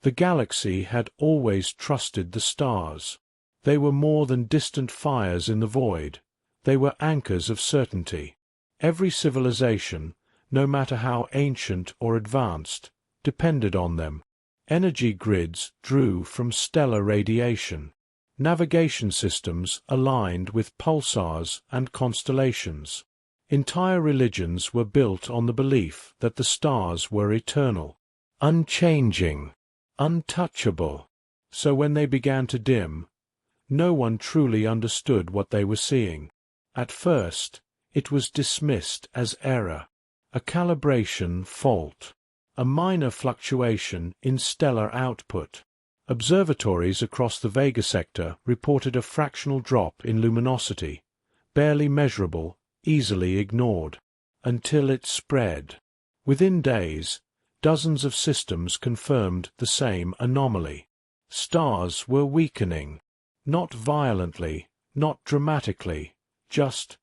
The galaxy had always trusted the stars. They were more than distant fires in the void. They were anchors of certainty. Every civilization, no matter how ancient or advanced, depended on them. Energy grids drew from stellar radiation. Navigation systems aligned with pulsars and constellations. Entire religions were built on the belief that the stars were eternal, unchanging, untouchable. So when they began to dim, no one truly understood what they were seeing. At first, it was dismissed as error, a calibration fault, a minor fluctuation in stellar output. Observatories across the Vega sector reported a fractional drop in luminosity, barely measurable, easily ignored, until it spread. Within days, dozens of systems confirmed the same anomaly. Stars were weakening, not violently, not dramatically, just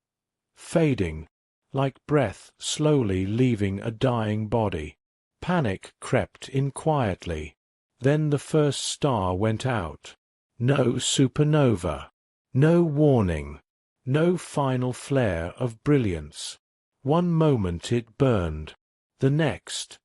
fading, like breath slowly leaving a dying body. Panic crept in quietly. Then the first star went out. No supernova. No warning. No final flare of brilliance. One moment it burned. The next,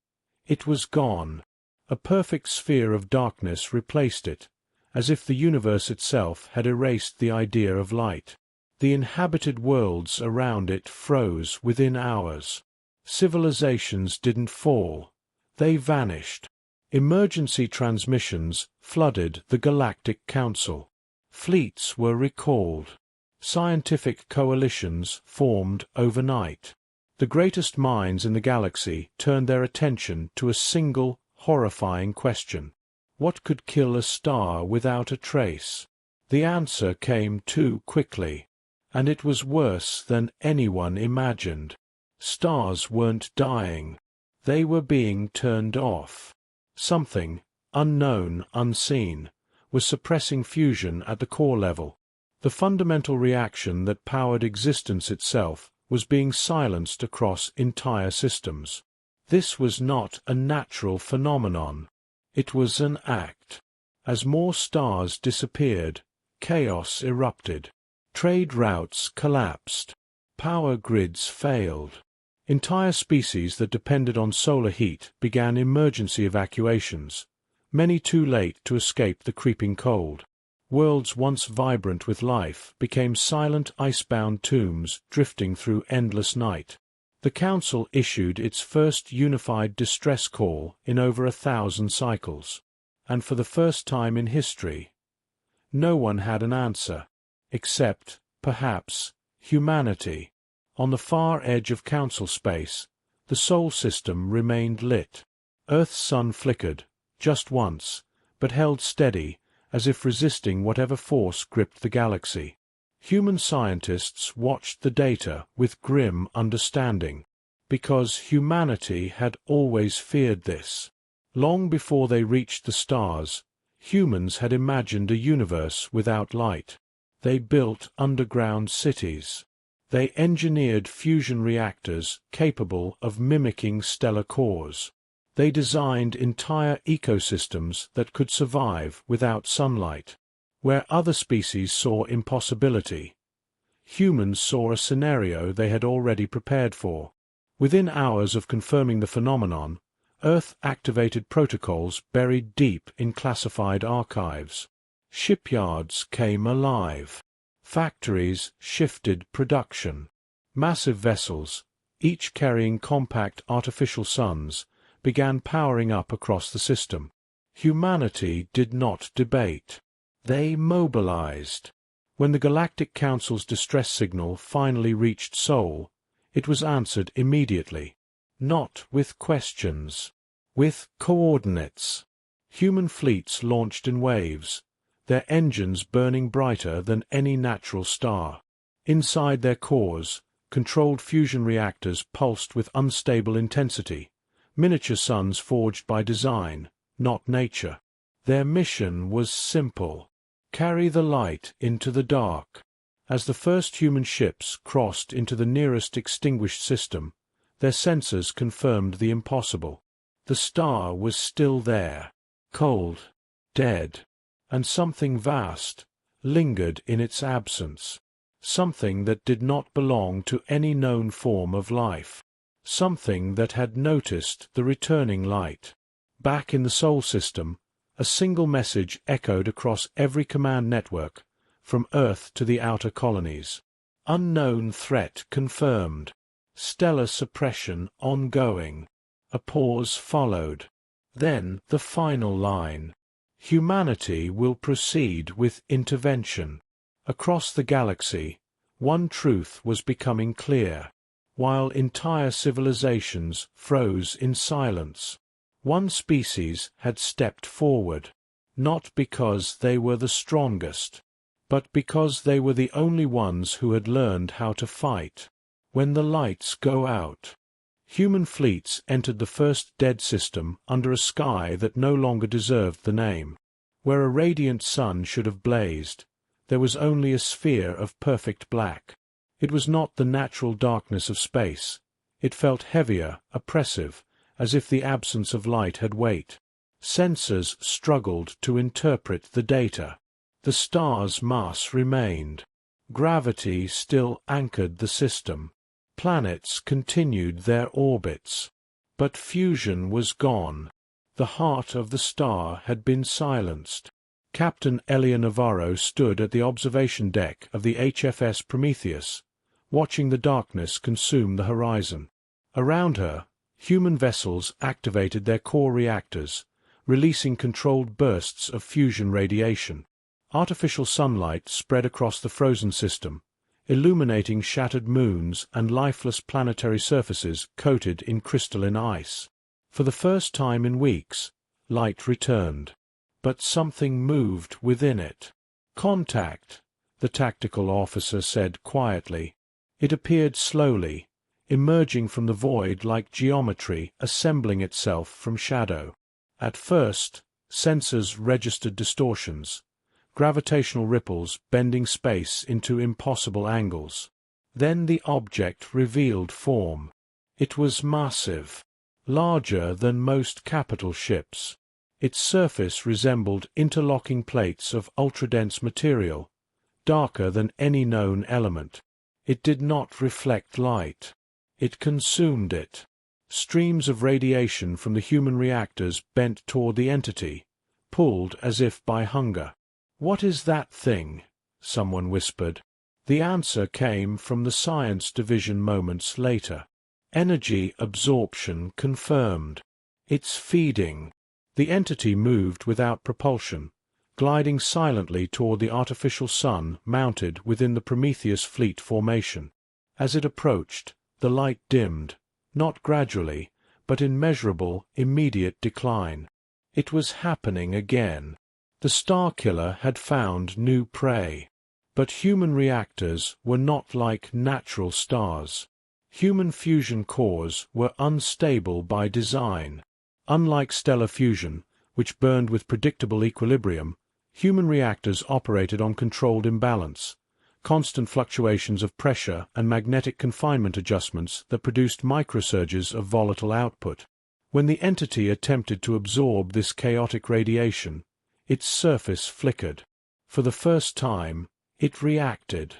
it was gone. A perfect sphere of darkness replaced it, as if the universe itself had erased the idea of light. The inhabited worlds around it froze within hours. Civilizations didn't fall. They vanished. Emergency transmissions flooded the Galactic Council. Fleets were recalled. Scientific coalitions formed overnight. The greatest minds in the galaxy turned their attention to a single, horrifying question. What could kill a star without a trace? The answer came too quickly, and it was worse than anyone imagined. Stars weren't dying. They were being turned off. Something, unknown, unseen, was suppressing fusion at the core level. The fundamental reaction that powered existence itself was being silenced across entire systems. This was not a natural phenomenon. It was an act. As more stars disappeared, chaos erupted. Trade routes collapsed. Power grids failed. Entire species that depended on solar heat began emergency evacuations, many too late to escape the creeping cold. Worlds once vibrant with life became silent icebound tombs drifting through endless night. The Council issued its first unified distress call in over 1,000 cycles, and for the first time in history, no one had an answer, except, perhaps, humanity. On the far edge of Council space, the Sol system remained lit. Earth's sun flickered, just once, but held steady, as if resisting whatever force gripped the galaxy. Human scientists watched the data with grim understanding, because humanity had always feared this. Long before they reached the stars, humans had imagined a universe without light. They built underground cities. They engineered fusion reactors capable of mimicking stellar cores. They designed entire ecosystems that could survive without sunlight. Where other species saw impossibility, humans saw a scenario they had already prepared for. Within hours of confirming the phenomenon, Earth activated protocols buried deep in classified archives. Shipyards came alive. Factories shifted production. Massive vessels, each carrying compact artificial suns, began powering up across the system. Humanity did not debate. They mobilized. When the Galactic Council's distress signal finally reached Sol, it was answered immediately. Not with questions. With coordinates. Human fleets launched in waves, their engines burning brighter than any natural star. Inside their cores, controlled fusion reactors pulsed with unstable intensity, miniature suns forged by design, not nature. Their mission was simple: carry the light into the dark. As the first human ships crossed into the nearest extinguished system, their sensors confirmed the impossible. The star was still there, cold, dead, and something vast lingered in its absence, something that did not belong to any known form of life, something that had noticed the returning light. Back in the Sol system, a single message echoed across every command network, from Earth to the outer colonies. Unknown threat confirmed. Stellar suppression ongoing. A pause followed. Then the final line. Humanity will proceed with intervention. Across the galaxy, one truth was becoming clear. While entire civilizations froze in silence, one species had stepped forward, not because they were the strongest, but because they were the only ones who had learned how to fight. When the lights go out, human fleets entered the first dead system under a sky that no longer deserved the name. Where a radiant sun should have blazed, there was only a sphere of perfect black. It was not the natural darkness of space. It felt heavier, oppressive, as if the absence of light had weight. Sensors struggled to interpret the data. The star's mass remained. Gravity still anchored the system. Planets continued their orbits. But fusion was gone. The heart of the star had been silenced. Captain Elia Navarro stood at the observation deck of the HFS Prometheus, watching the darkness consume the horizon. Around her, human vessels activated their core reactors, releasing controlled bursts of fusion radiation. Artificial sunlight spread across the frozen system, illuminating shattered moons and lifeless planetary surfaces coated in crystalline ice. For the first time in weeks, light returned. But something moved within it. Contact, the tactical officer said quietly. It appeared slowly, emerging from the void like geometry assembling itself from shadow. At first, sensors registered distortions, gravitational ripples bending space into impossible angles. Then the object revealed form. It was massive, larger than most capital ships. Its surface resembled interlocking plates of ultra-dense material, darker than any known element. It did not reflect light. It consumed it. Streams of radiation from the human reactors bent toward the entity, pulled as if by hunger. "What is that thing?" someone whispered. The answer came from the science division moments later. Energy absorption confirmed. It's feeding. The entity moved without propulsion, gliding silently toward the artificial sun mounted within the Prometheus fleet formation. As it approached, the light dimmed, not gradually, but in measurable, immediate decline. It was happening again. The Starkiller had found new prey. But human reactors were not like natural stars. Human fusion cores were unstable by design. Unlike stellar fusion, which burned with predictable equilibrium, human reactors operated on controlled imbalance, constant fluctuations of pressure and magnetic confinement adjustments that produced microsurges of volatile output. When the entity attempted to absorb this chaotic radiation, its surface flickered. For the first time, it reacted.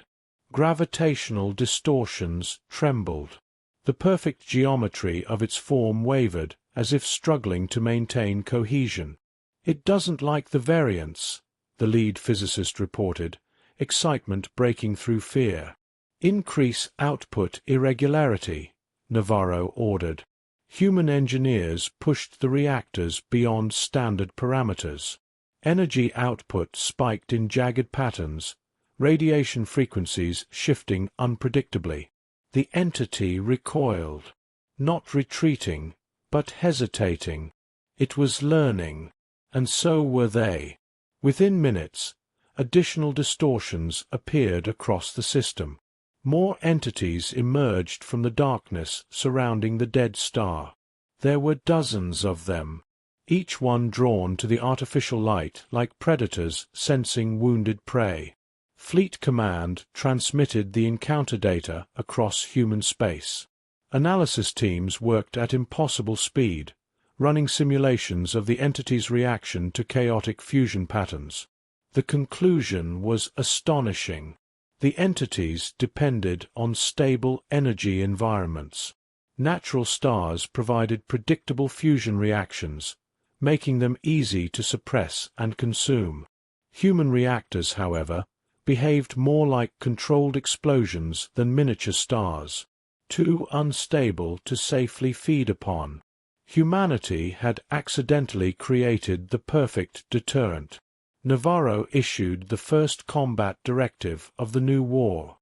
Gravitational distortions trembled. The perfect geometry of its form wavered, as if struggling to maintain cohesion. "It doesn't like the variance," the lead physicist reported, excitement breaking through fear. "Increase output irregularity," Navarro ordered. Human engineers pushed the reactors beyond standard parameters. Energy output spiked in jagged patterns, radiation frequencies shifting unpredictably. The entity recoiled, not retreating, but hesitating. It was learning, and so were they. Within minutes, additional distortions appeared across the system. More entities emerged from the darkness surrounding the dead star. There were dozens of them, each one drawn to the artificial light like predators sensing wounded prey. Fleet Command transmitted the encounter data across human space. Analysis teams worked at impossible speed, running simulations of the entity's reaction to chaotic fusion patterns. The conclusion was astonishing. The entities depended on stable energy environments. Natural stars provided predictable fusion reactions, making them easy to suppress and consume. Human reactors, however, behaved more like controlled explosions than miniature stars, too unstable to safely feed upon. Humanity had accidentally created the perfect deterrent. Navarro issued the first combat directive of the new war.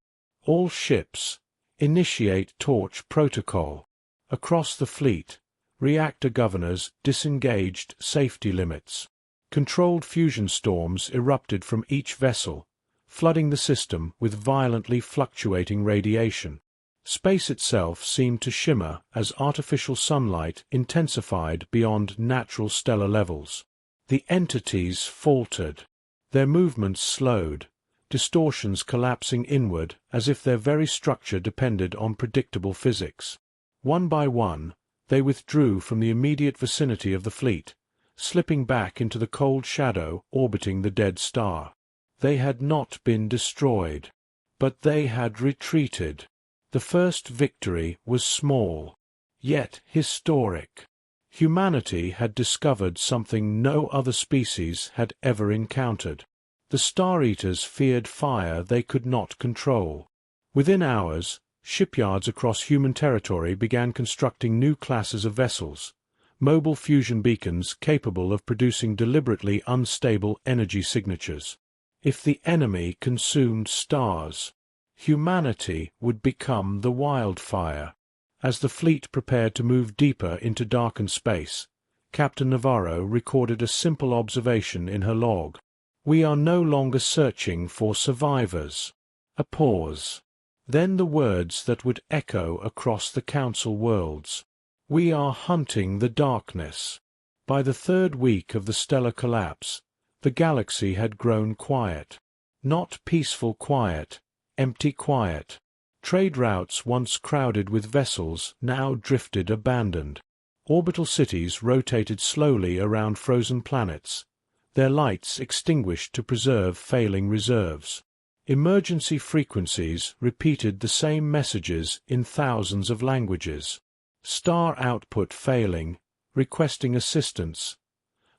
All ships, initiate torch protocol. Across the fleet, reactor governors disengaged safety limits. Controlled fusion storms erupted from each vessel, flooding the system with violently fluctuating radiation. Space itself seemed to shimmer as artificial sunlight intensified beyond natural stellar levels. The entities faltered. Their movements slowed, distortions collapsing inward as if their very structure depended on predictable physics. One by one, they withdrew from the immediate vicinity of the fleet, slipping back into the cold shadow orbiting the dead star. They had not been destroyed, but they had retreated. The first victory was small, yet historic. Humanity had discovered something no other species had ever encountered. The Star-Eaters feared fire they could not control. Within hours, shipyards across human territory began constructing new classes of vessels, mobile fusion beacons capable of producing deliberately unstable energy signatures. If the enemy consumed stars, humanity would become the wildfire. As the fleet prepared to move deeper into darkened space, Captain Navarro recorded a simple observation in her log. "We are no longer searching for survivors." A pause. Then the words that would echo across the Council worlds. "We are hunting the darkness." By the third week of the stellar collapse, the galaxy had grown quiet. Not peaceful quiet, empty quiet. Trade routes once crowded with vessels now drifted abandoned. Orbital cities rotated slowly around frozen planets, their lights extinguished to preserve failing reserves. Emergency frequencies repeated the same messages in thousands of languages. Star output failing, requesting assistance.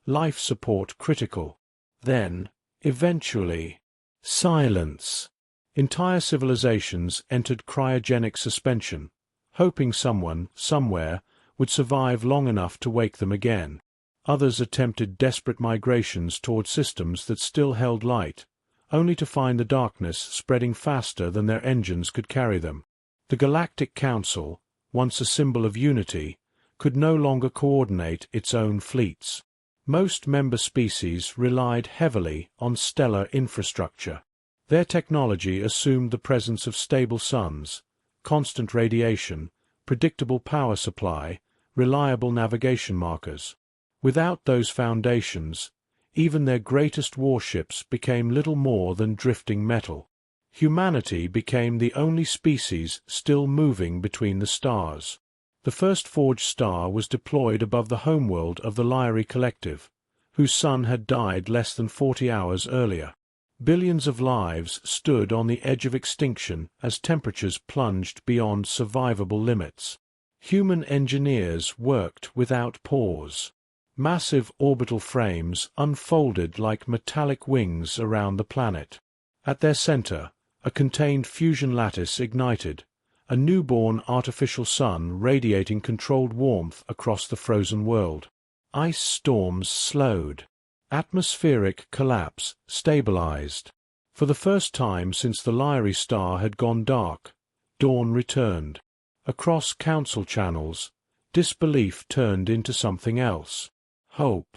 Life support critical. Then, eventually, silence. Entire civilizations entered cryogenic suspension, hoping someone, somewhere, would survive long enough to wake them again. Others attempted desperate migrations toward systems that still held light, only to find the darkness spreading faster than their engines could carry them. The Galactic Council, once a symbol of unity, could no longer coordinate its own fleets. Most member species relied heavily on stellar infrastructure. Their technology assumed the presence of stable suns, constant radiation, predictable power supply, reliable navigation markers. Without those foundations, even their greatest warships became little more than drifting metal. Humanity became the only species still moving between the stars. The first forged star was deployed above the homeworld of the Lyri Collective, whose sun had died less than 40 hours earlier. Billions of lives stood on the edge of extinction as temperatures plunged beyond survivable limits. Human engineers worked without pause. Massive orbital frames unfolded like metallic wings around the planet. At their center, a contained fusion lattice ignited, a newborn artificial sun radiating controlled warmth across the frozen world. Ice storms slowed. Atmospheric collapse stabilized. For the first time since the Lyri star had gone dark, dawn returned. Across council channels, disbelief turned into something else. Hope.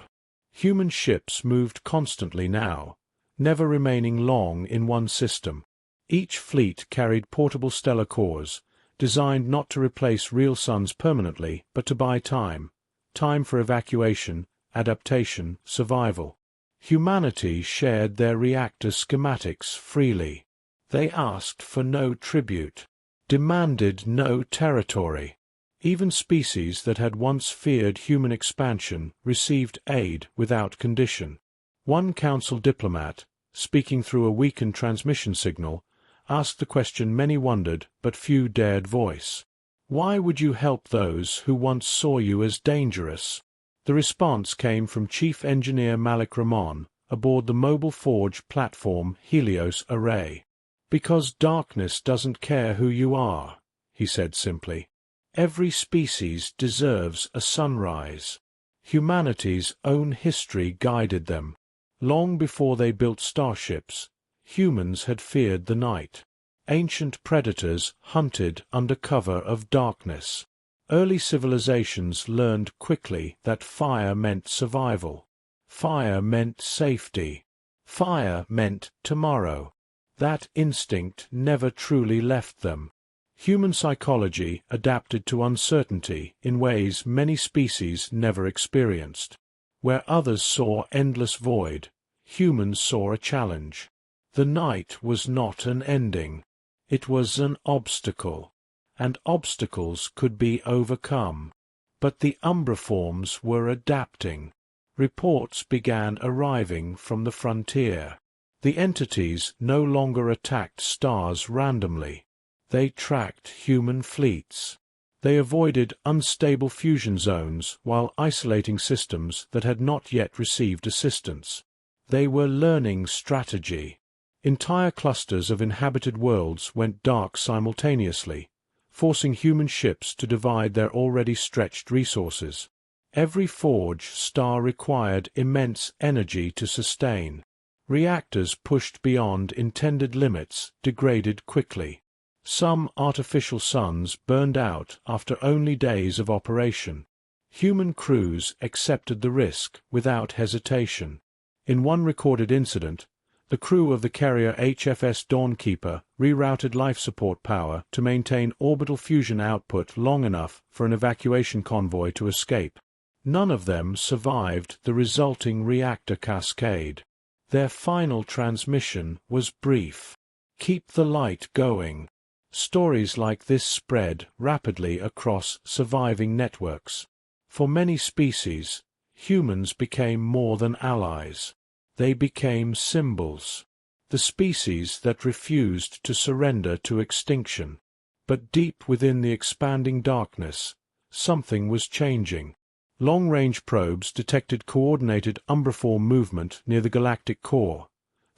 Human ships moved constantly now, never remaining long in one system. Each fleet carried portable stellar cores, designed not to replace real suns permanently, but to buy time. Time for evacuation, adaptation, survival. Humanity shared their reactor schematics freely. They asked for no tribute, demanded no territory. Even species that had once feared human expansion received aid without condition. One council diplomat, speaking through a weakened transmission signal, asked the question many wondered but few dared voice. Why would you help those who once saw you as dangerous? The response came from Chief Engineer Malik Ramon aboard the mobile forge platform Helios Array. Because darkness doesn't care who you are, he said simply. Every species deserves a sunrise. Humanity's own history guided them. Long before they built starships, humans had feared the night. Ancient predators hunted under cover of darkness. Early civilizations learned quickly that fire meant survival. Fire meant safety. Fire meant tomorrow. That instinct never truly left them. Human psychology adapted to uncertainty in ways many species never experienced. Where others saw endless void, humans saw a challenge. The night was not an ending. It was an obstacle, and obstacles could be overcome. But the umbriforms were adapting. Reports began arriving from the frontier. The entities no longer attacked stars randomly. They tracked human fleets. They avoided unstable fusion zones while isolating systems that had not yet received assistance. They were learning strategy. Entire clusters of inhabited worlds went dark simultaneously, forcing human ships to divide their already stretched resources. Every forge star required immense energy to sustain. Reactors pushed beyond intended limits degraded quickly. Some artificial suns burned out after only days of operation. Human crews accepted the risk without hesitation. In one recorded incident, the crew of the carrier HFS Dawnkeeper rerouted life support power to maintain orbital fusion output long enough for an evacuation convoy to escape. None of them survived the resulting reactor cascade. Their final transmission was brief. Keep the light going. Stories like this spread rapidly across surviving networks. For many species, humans became more than allies. They became symbols. The species that refused to surrender to extinction. But deep within the expanding darkness, something was changing. Long-range probes detected coordinated umbriform movement near the galactic core.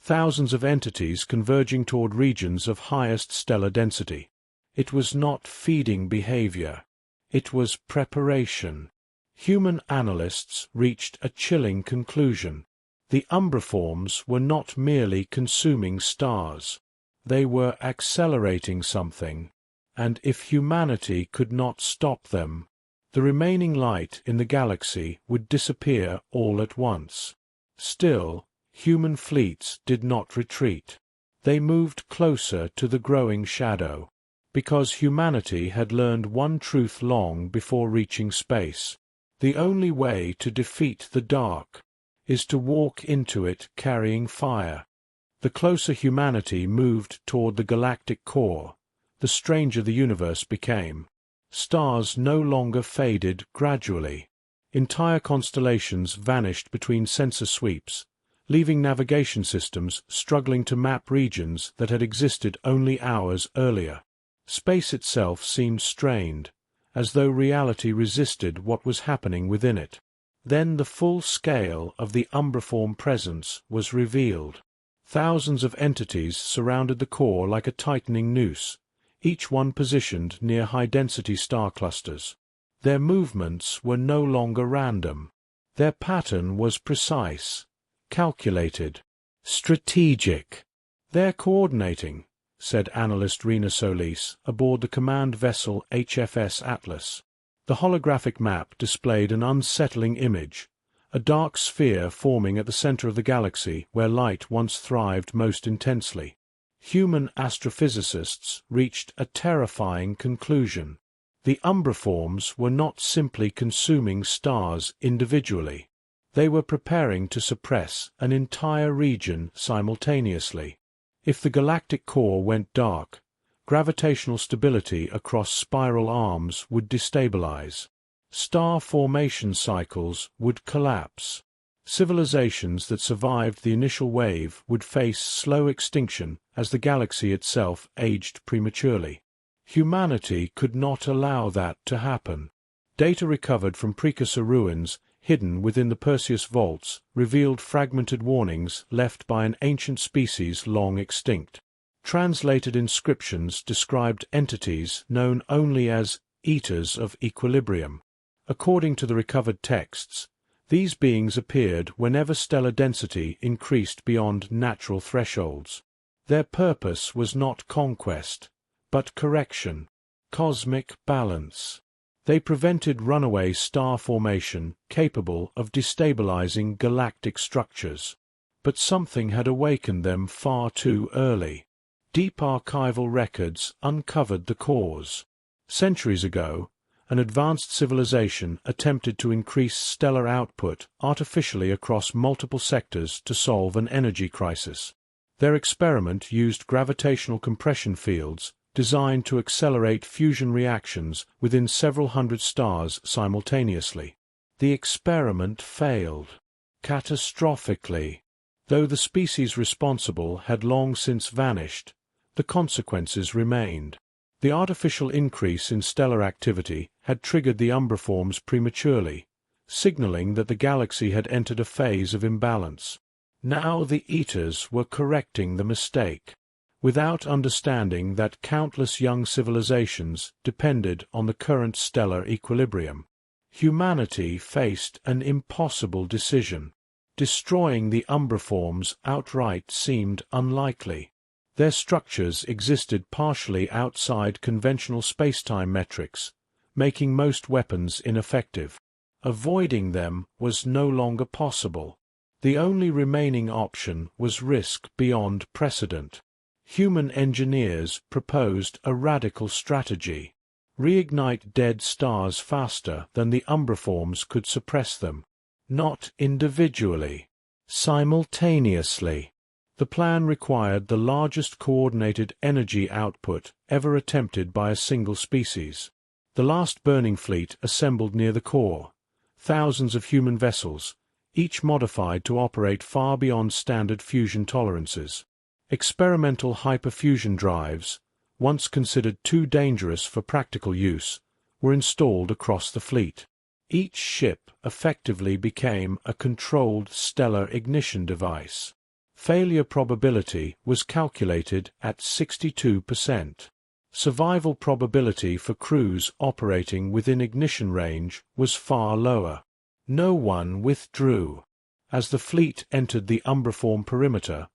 Thousands of entities converging toward regions of highest stellar density. It was not feeding behavior. It was preparation. Human analysts reached a chilling conclusion. The umbriforms were not merely consuming stars. They were accelerating something, and if humanity could not stop them, the remaining light in the galaxy would disappear all at once. Still, human fleets did not retreat. They moved closer to the growing shadow, because humanity had learned one truth long before reaching space. The only way to defeat the dark is to walk into it carrying fire. The closer humanity moved toward the galactic core, the stranger the universe became. Stars no longer faded gradually. Entire constellations vanished between sensor sweeps, leaving navigation systems struggling to map regions that had existed only hours earlier. Space itself seemed strained, as though reality resisted what was happening within it. Then the full scale of the umbriform presence was revealed. Thousands of entities surrounded the core like a tightening noose, each one positioned near high-density star clusters. Their movements were no longer random. Their pattern was precise, calculated, strategic. "They're coordinating," said analyst Rena Solis aboard the command vessel HFS Atlas. The holographic map displayed an unsettling image, a dark sphere forming at the center of the galaxy where light once thrived most intensely. Human astrophysicists reached a terrifying conclusion. The umbriforms were not simply consuming stars individually. They were preparing to suppress an entire region simultaneously. If the galactic core went dark, Gravitational stability across spiral arms would destabilize. Star formation cycles would collapse. Civilizations that survived the initial wave would face slow extinction as the galaxy itself aged prematurely. Humanity could not allow that to happen. Data recovered from precursor ruins, hidden within the Perseus vaults, revealed fragmented warnings left by an ancient species long extinct. Translated inscriptions described entities known only as eaters of equilibrium. According to the recovered texts, these beings appeared whenever stellar density increased beyond natural thresholds. Their purpose was not conquest, but correction, cosmic balance. They prevented runaway star formation capable of destabilizing galactic structures. But something had awakened them far too early. Deep archival records uncovered the cause. Centuries ago, an advanced civilization attempted to increase stellar output artificially across multiple sectors to solve an energy crisis. Their experiment used gravitational compression fields designed to accelerate fusion reactions within several hundred stars simultaneously. The experiment failed, catastrophically. Though the species responsible had long since vanished, the consequences remained. The artificial increase in stellar activity had triggered the umbriforms prematurely, signaling that the galaxy had entered a phase of imbalance. Now the Eaters were correcting the mistake, without understanding that countless young civilizations depended on the current stellar equilibrium. Humanity faced an impossible decision. Destroying the umbriforms outright seemed unlikely. Their structures existed partially outside conventional spacetime metrics, making most weapons ineffective. Avoiding them was no longer possible. The only remaining option was risk beyond precedent. Human engineers proposed a radical strategy: reignite dead stars faster than the umbriforms could suppress them. Not individually, simultaneously. The plan required the largest coordinated energy output ever attempted by a single species. The last burning fleet assembled near the core, thousands of human vessels, each modified to operate far beyond standard fusion tolerances. Experimental hyperfusion drives, once considered too dangerous for practical use, were installed across the fleet. Each ship effectively became a controlled stellar ignition device. Failure probability was calculated at 62%. Survival probability for crews operating within ignition range was far lower. No one withdrew. As the fleet entered the umbriform perimeter,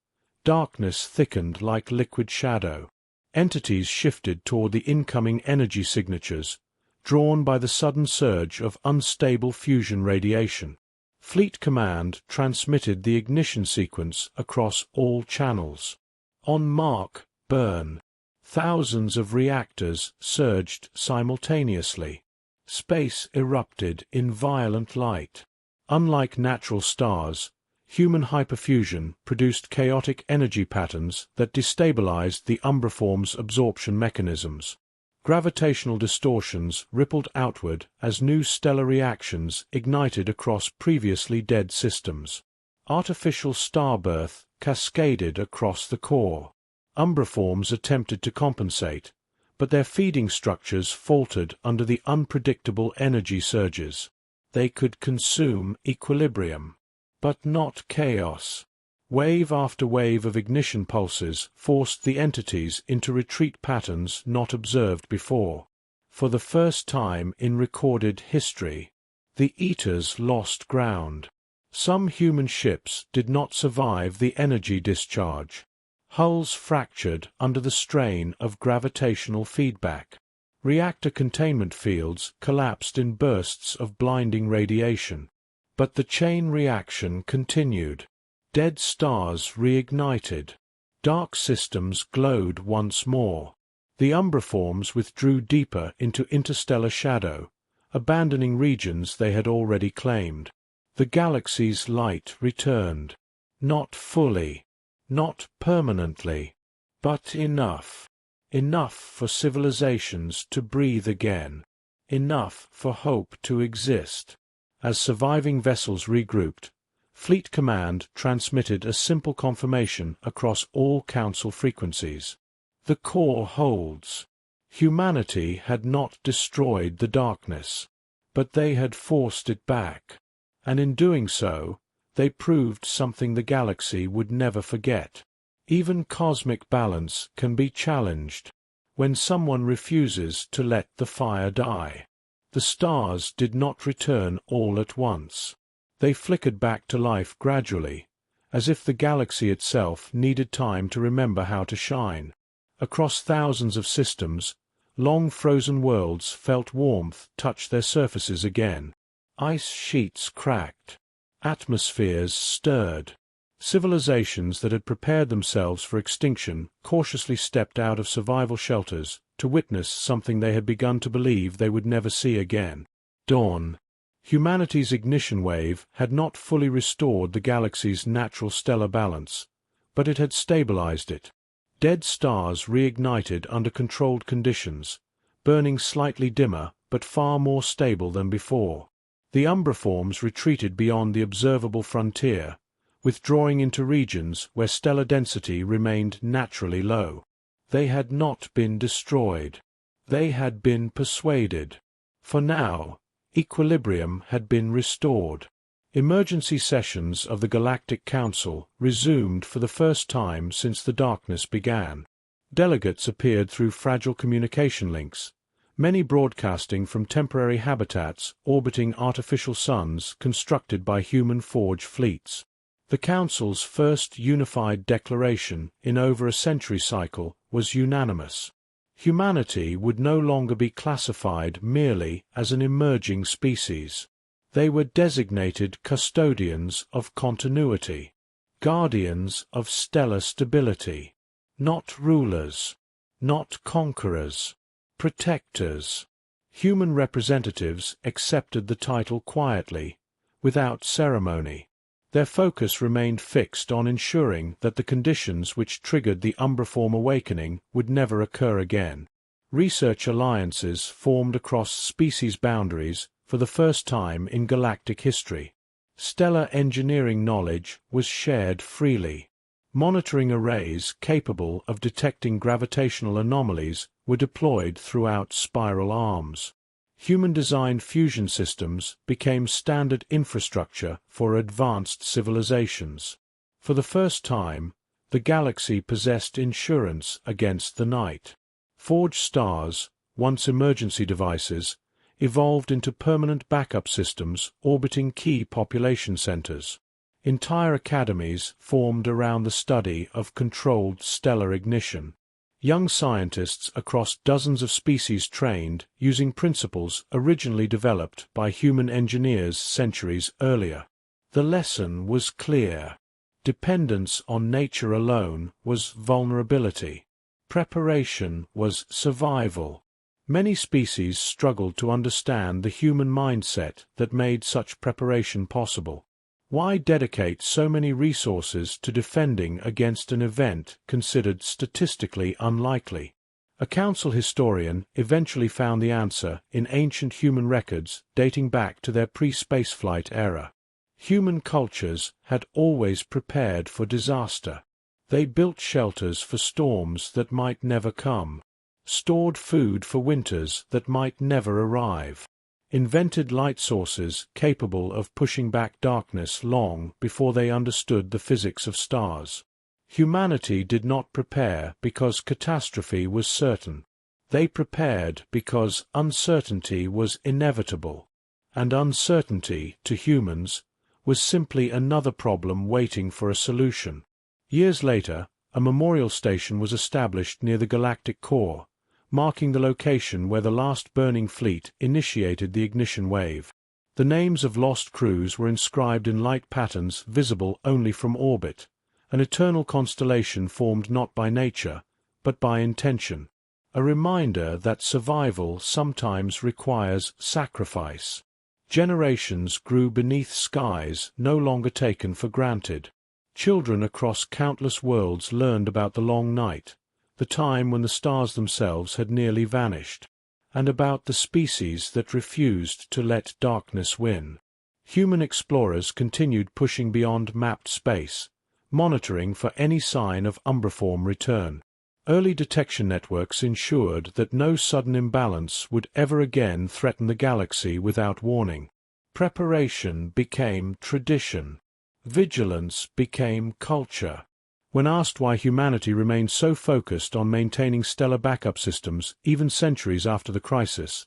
darkness thickened like liquid shadow. Entities shifted toward the incoming energy signatures, drawn by the sudden surge of unstable fusion radiation. Fleet Command transmitted the ignition sequence across all channels. On mark, burn. Thousands of reactors surged simultaneously. Space erupted in violent light. Unlike natural stars, human hyperfusion produced chaotic energy patterns that destabilized the umbriform's absorption mechanisms. Gravitational distortions rippled outward as new stellar reactions ignited across previously dead systems. Artificial starbirth cascaded across the core. Umbriforms attempted to compensate, but their feeding structures faltered under the unpredictable energy surges. They could consume equilibrium, but not chaos. Wave after wave of ignition pulses forced the entities into retreat patterns not observed before. For the first time in recorded history, the Eaters lost ground. Some human ships did not survive the energy discharge. Hulls fractured under the strain of gravitational feedback. Reactor containment fields collapsed in bursts of blinding radiation. But the chain reaction continued. Dead stars reignited. Dark systems glowed once more. The umbriforms withdrew deeper into interstellar shadow, abandoning regions they had already claimed. The galaxy's light returned. Not fully, not permanently, but enough. enough for civilizations to breathe again, enough for hope to exist. As surviving vessels regrouped, Fleet Command transmitted a simple confirmation across all Council frequencies. The core holds. Humanity had not destroyed the darkness, but they had forced it back. And in doing so, they proved something the galaxy would never forget. Even cosmic balance can be challenged when someone refuses to let the fire die. The stars did not return all at once. They flickered back to life gradually, as if the galaxy itself needed time to remember how to shine. Across thousands of systems, long frozen worlds felt warmth touch their surfaces again. Ice sheets cracked. Atmospheres stirred. Civilizations that had prepared themselves for extinction cautiously stepped out of survival shelters to witness something they had begun to believe they would never see again. Dawn. Humanity's ignition wave had not fully restored the galaxy's natural stellar balance, but it had stabilized it. Dead stars reignited under controlled conditions, burning slightly dimmer but far more stable than before. The umbriforms retreated beyond the observable frontier, withdrawing into regions where stellar density remained naturally low. They had not been destroyed. They had been persuaded. For now, equilibrium had been restored. Emergency sessions of the Galactic Council resumed for the first time since the darkness began. Delegates appeared through fragile communication links, many broadcasting from temporary habitats orbiting artificial suns constructed by human-forged fleets. The Council's first unified declaration in over a century cycle was unanimous. Humanity would no longer be classified merely as an emerging species. They were designated custodians of continuity, guardians of stellar stability, not rulers, not conquerors, protectors. Human representatives accepted the title quietly, without ceremony. Their focus remained fixed on ensuring that the conditions which triggered the umbriform awakening would never occur again. Research alliances formed across species boundaries for the first time in galactic history. Stellar engineering knowledge was shared freely. Monitoring arrays capable of detecting gravitational anomalies were deployed throughout spiral arms. Human-designed fusion systems became standard infrastructure for advanced civilizations. For the first time, the galaxy possessed insurance against the night. Forged stars, once emergency devices, evolved into permanent backup systems orbiting key population centers. Entire academies formed around the study of controlled stellar ignition. Young scientists across dozens of species trained using principles originally developed by human engineers centuries earlier. The lesson was clear. Dependence on nature alone was vulnerability. Preparation was survival. Many species struggled to understand the human mindset that made such preparation possible. Why dedicate so many resources to defending against an event considered statistically unlikely? A council historian eventually found the answer in ancient human records dating back to their pre-spaceflight era. Human cultures had always prepared for disaster. They built shelters for storms that might never come, stored food for winters that might never arrive, invented light sources capable of pushing back darkness long before they understood the physics of stars. Humanity did not prepare because catastrophe was certain. They prepared because uncertainty was inevitable, and uncertainty, to humans, was simply another problem waiting for a solution. Years later, a memorial station was established near the galactic core, marking the location where the last burning fleet initiated the ignition wave. The names of lost crews were inscribed in light patterns visible only from orbit, an eternal constellation formed not by nature, but by intention, a reminder that survival sometimes requires sacrifice. Generations grew beneath skies no longer taken for granted. Children across countless worlds learned about the long night, the time when the stars themselves had nearly vanished, and about the species that refused to let darkness win. Human explorers continued pushing beyond mapped space, monitoring for any sign of umbriform return. Early detection networks ensured that no sudden imbalance would ever again threaten the galaxy without warning. Preparation became tradition. Vigilance became culture. When asked why humanity remained so focused on maintaining stellar backup systems even centuries after the crisis,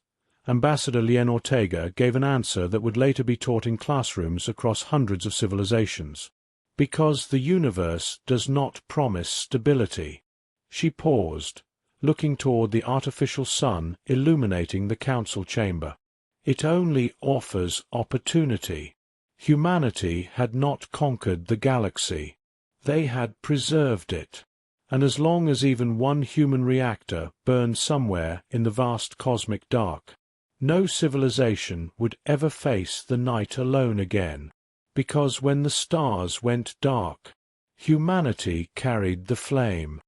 Ambassador Lien Ortega gave an answer that would later be taught in classrooms across hundreds of civilizations. Because the universe does not promise stability. She paused, looking toward the artificial sun illuminating the council chamber. It only offers opportunity. Humanity had not conquered the galaxy. They had preserved it. And as long as even one human reactor burned somewhere in the vast cosmic dark, no civilization would ever face the night alone again. Because when the stars went dark, humanity carried the flame.